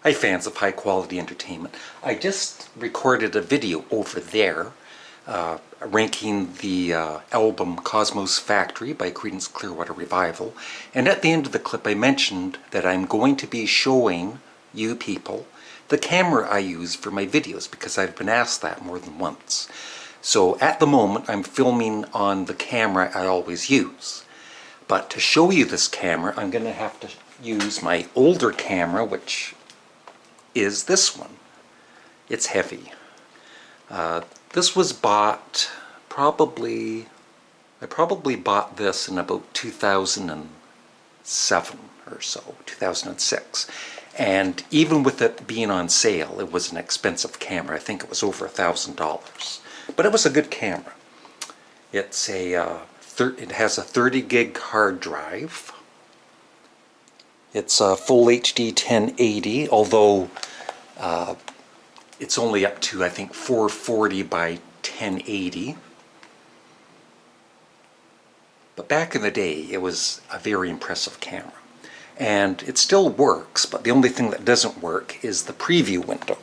Hi fans of high quality entertainment. I just recorded a video over there ranking the album Cosmos Factory by Creedence Clearwater Revival, and at the end of the clip I mentioned that I'm going to be showing you people the camera I use for my videos because I've been asked that more than once. So at the moment I'm filming on the camera I always use. But to show you this camera I'm going to have to use my older camera, which is this one. It's heavy. This was bought I probably bought this in about 2007 or so, 2006. And even with it being on sale, it was an expensive camera. I think it was over $1,000. But it was a good camera. It's it has a 30 gig hard drive. It's a full HD 1080, although it's only up to, I think, 440 by 1080. But back in the day, it was a very impressive camera. And it still works, but the only thing that doesn't work is the preview window.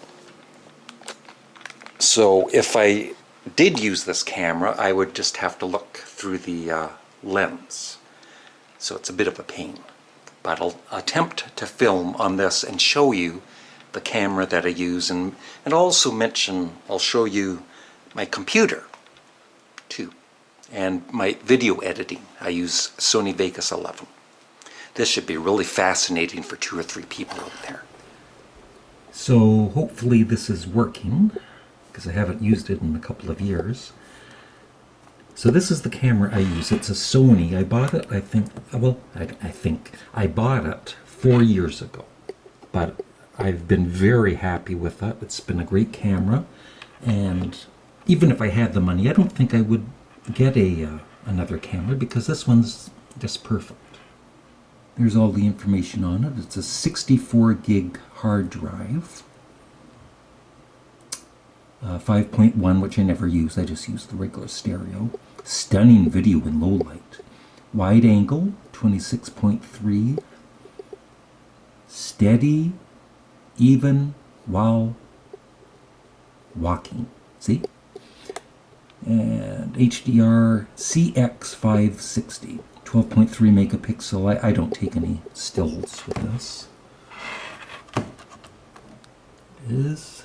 So if I did use this camera, I would just have to look through the lens. So it's a bit of a pain. But I'll attempt to film on this and show you the camera that I use, and also mention, I'll show you my computer too, and my video editing. I use Sony Vegas 11. This should be really fascinating for 2 or 3 people out there. So hopefully this is working, because I haven't used it in a couple of years. So this is the camera I use. It's a Sony. I bought it, I think I bought it 4 years ago, but I've been very happy with it. It's been a great camera, and even if I had the money, I don't think I would get another camera, because this one's just perfect. There's all the information on it. It's a 64 gig hard drive, 5.1, which I never use. I just use the regular stereo. Stunning video in low light. Wide angle, 26.3. Steady, even while walking. See? And HDR CX560, 12.3 megapixel. I don't take any stills with this. It is.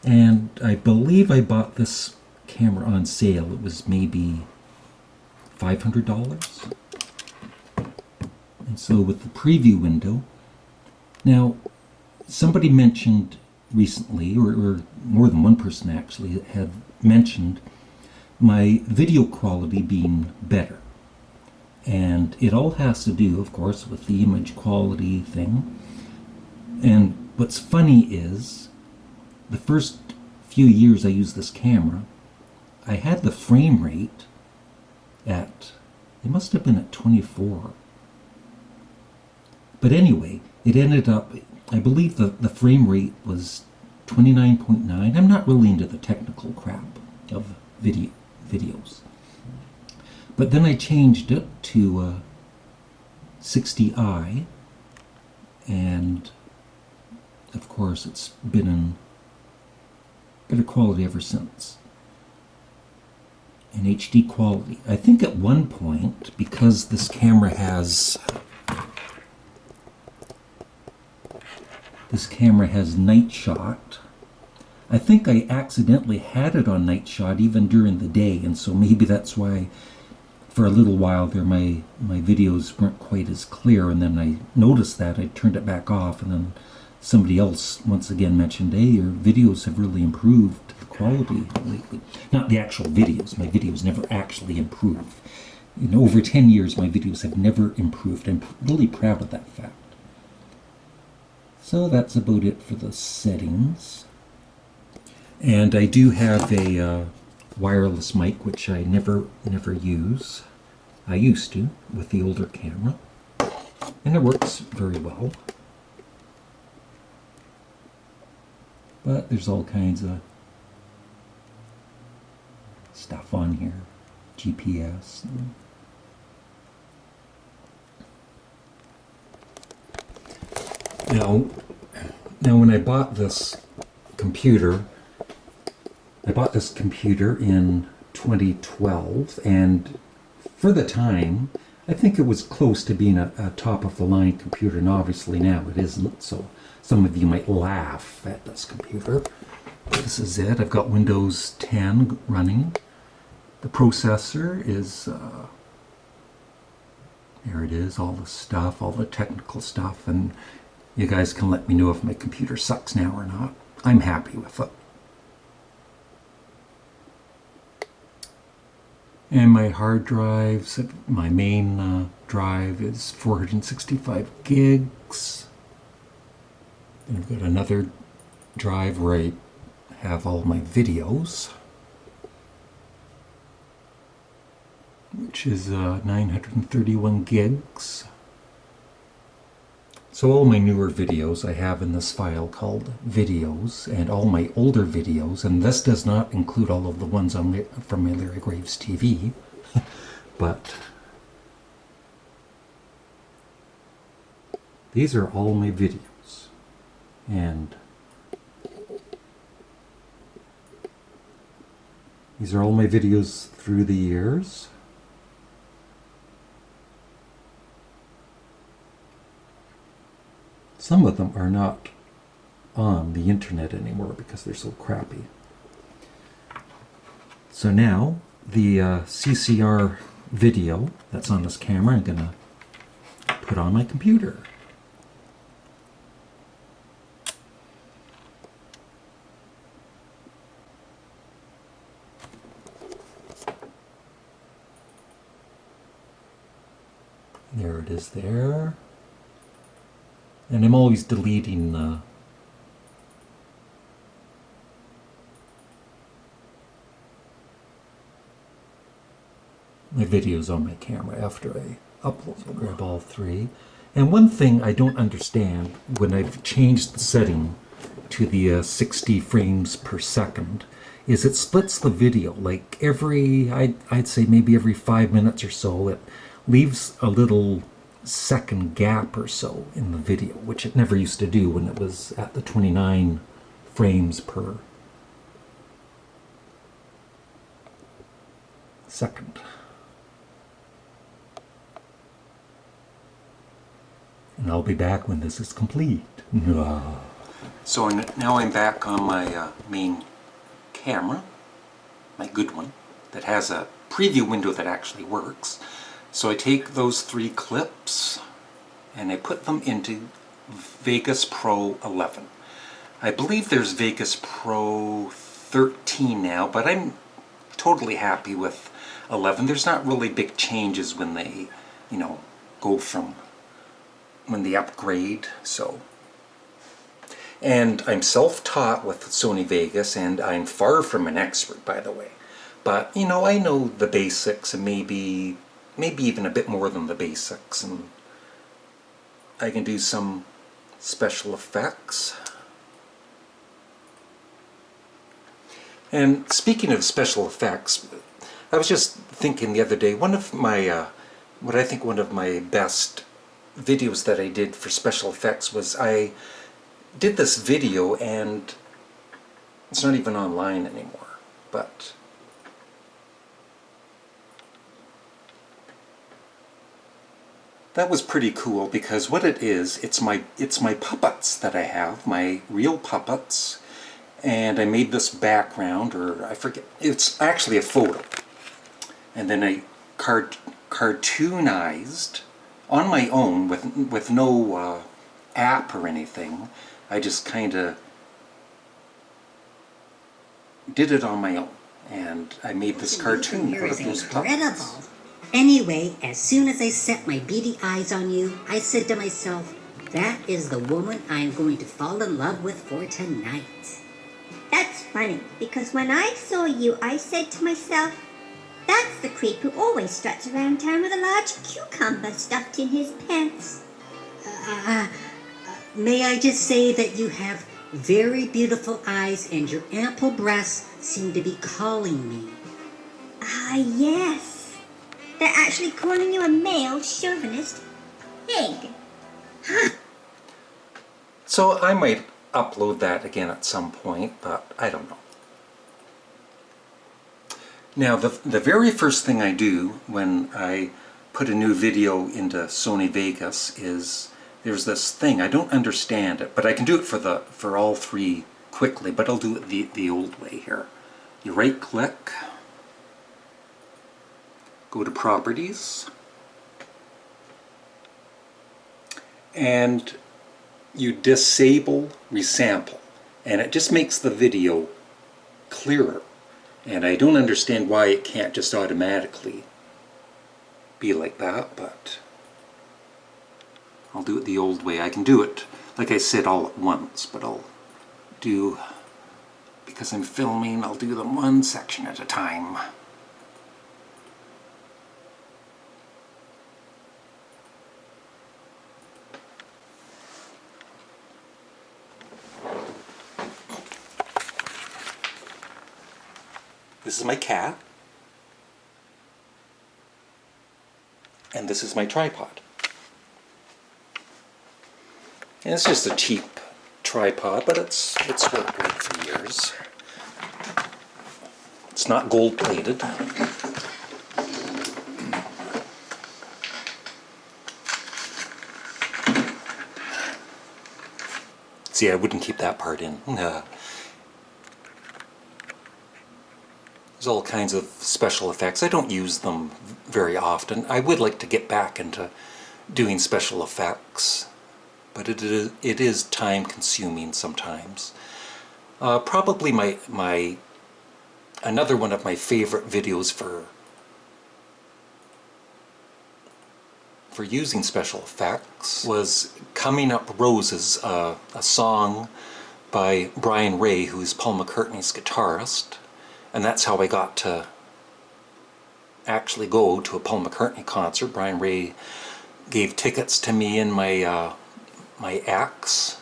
And I believe I bought this camera on sale. It was maybe $500. And so with the preview window, now somebody mentioned recently, or more than one person actually had mentioned my video quality being better. And it all has to do, of course, with the image quality thing. And what's funny is, the first few years I used this camera, I had the frame rate at, it must have been at 24. But anyway, it ended up, I believe the frame rate was 29.9. I'm not really into the technical crap of videos. But then I changed it to 60i, and of course it's been in better quality ever since. And HD quality. I think at one point, because this camera has night shot, I think I accidentally had it on night shot even during the day, and so maybe that's why for a little while there my videos weren't quite as clear, and then I noticed that, I turned it back off, and then somebody else once again mentioned, hey, your videos have really improved the quality lately. Not the actual videos. My videos never actually improve. In over 10 years, my videos have never improved. I'm really proud of that fact. So that's about it for the settings. And I do have a wireless mic, which I never use. I used to with the older camera. And it works very well. But there's all kinds of stuff on here. GPS. Now, when I bought this computer, in 2012, and for the time, I think it was close to being a top-of-the-line computer, and obviously now it isn't, so some of you might laugh at this computer. This is it. I've got Windows 10 running. The processor is, there it is, all the stuff, all the technical stuff, and you guys can let me know if my computer sucks now or not. I'm happy with it. And my hard drives, my main drive is 465 gigs. And I've got another drive where I have all my videos, which is 931 gigs. So all my newer videos I have in this file called videos, and all my older videos, and this does not include all of the ones from my Larry Graves TV, but these are all my videos. And these are all my videos through the years. Some of them are not on the internet anymore because they're so crappy. So now, the CCR video that's on this camera, I'm going to put on my computer. There it is there. And I'm always deleting my videos on my camera after I upload them. Grab all three. And one thing I don't understand when I've changed the setting to the 60 frames per second is it splits the video. Like I'd say maybe every 5 minutes or so, it leaves a little second gap or so in the video, which it never used to do when it was at the 29 frames per second. And I'll be back when this is complete. So now I'm back on my main camera, my good one, that has a preview window that actually works. So I take those 3 clips and I put them into Vegas Pro 11. I believe there's Vegas Pro 13 now, but I'm totally happy with 11. There's not really big changes when they, go from when they upgrade. So, and I'm self-taught with Sony Vegas, and I'm far from an expert, by the way. But I know the basics, and maybe even a bit more than the basics, and I can do some special effects. And speaking of special effects, I was just thinking the other day, one of my best videos that I did for special effects was I did this video, and it's not even online anymore, but that was pretty cool because what it is, it's my puppets that I have, my real puppets, and I made this background, or I forget, it's actually a photo, and then I cartoonized on my own with no app or anything. I just kind of did it on my own, and I made this cartoon out of those puppets. Anyway, as soon as I set my beady eyes on you, I said to myself, that is the woman I am going to fall in love with for tonight. That's funny, because when I saw you, I said to myself, that's the creep who always struts around town with a large cucumber stuffed in his pants. May I just say that you have very beautiful eyes, and your ample breasts seem to be calling me. Ah, yes. They're actually calling you a male chauvinist pig. So I might upload that again at some point, but I don't know. Now, the very first thing I do when I put a new video into Sony Vegas is there's this thing. I don't understand it, but I can do it for all three quickly, but I'll do it the old way here. You right-click, go to Properties, and you disable resample, and it just makes the video clearer. And I don't understand why it can't just automatically be like that, but I'll do it the old way. I can do it, like I said, all at once, but I'll do, because I'm filming, I'll do them one section at a time. This is my cat, and this is my tripod. And it's just a cheap tripod, but it's worked great for years. It's not gold-plated. See, I wouldn't keep that part in. There's all kinds of special effects. I don't use them very often. I would like to get back into doing special effects, but it is time consuming sometimes. Probably another one of my favorite videos for using special effects was Coming Up Roses, a song by Brian Ray, who's Paul McCartney's guitarist. And that's how I got to actually go to a Paul McCartney concert. Brian Ray gave tickets to me and my ex,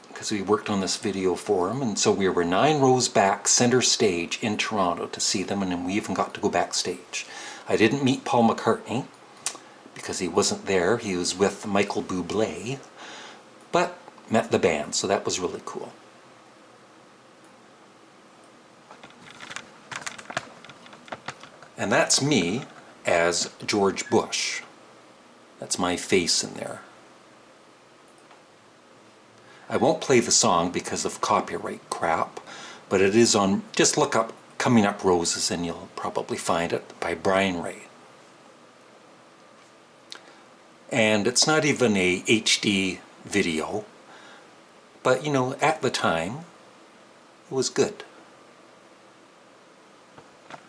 because we worked on this video for him. And so we were 9 rows back, center stage in Toronto to see them, and then we even got to go backstage. I didn't meet Paul McCartney because he wasn't there. He was with Michael Bublé, but met the band, so that was really cool. And that's me as George Bush. That's my face in there. I won't play the song because of copyright crap, but it is on, just look up Coming Up Roses and you'll probably find it, by Brian Ray. And it's not even a HD video, but you know, at the time, it was good.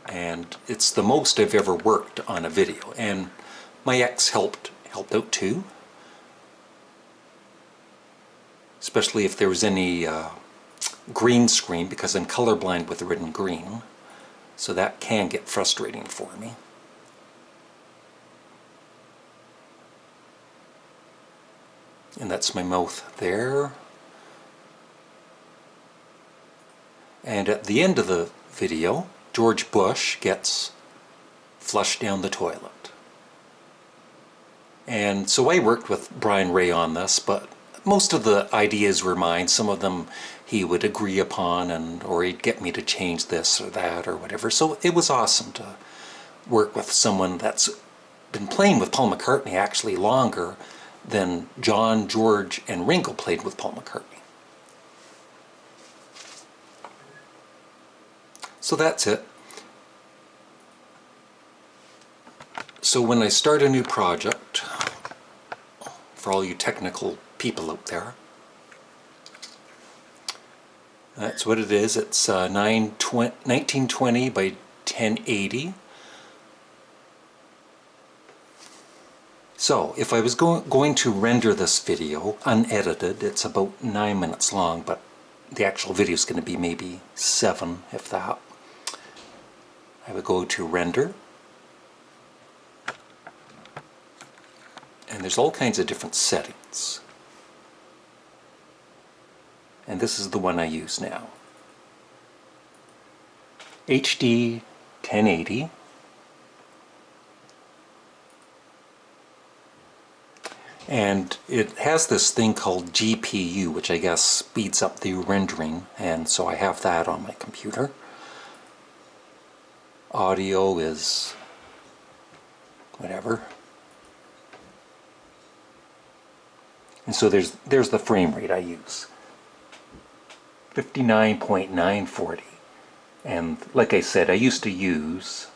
And it's the most I've ever worked on a video, and my ex helped out too, especially if there was any green screen, because I'm colorblind with red and green, so that can get frustrating for me. And that's my mouth there. And at the end of the video, George Bush gets flushed down the toilet. And so I worked with Brian Ray on this, but most of the ideas were mine. Some of them he would agree upon, or he'd get me to change this or that or whatever. So it was awesome to work with someone that's been playing with Paul McCartney actually longer than John, George, and Ringo played with Paul McCartney. So that's it. So when I start a new project, for all you technical people out there, that's what it is. It's 1920 by 1080. So if I was going to render this video unedited, it's about 9 minutes long, but the actual video is going to be maybe 7, if that. I would go to render, and there's all kinds of different settings, and this is the one I use now. HD 1080, And it has this thing called GPU, which I guess speeds up the rendering, and so I have that on my computer. Audio is whatever. And so there's the frame rate I use. 59.940. And like I said, I used to use,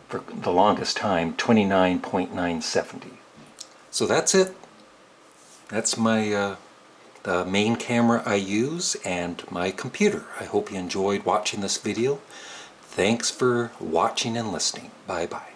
for the longest time, 29.970. So that's it. That's my the main camera I use and my computer. I hope you enjoyed watching this video. Thanks for watching and listening. Bye bye.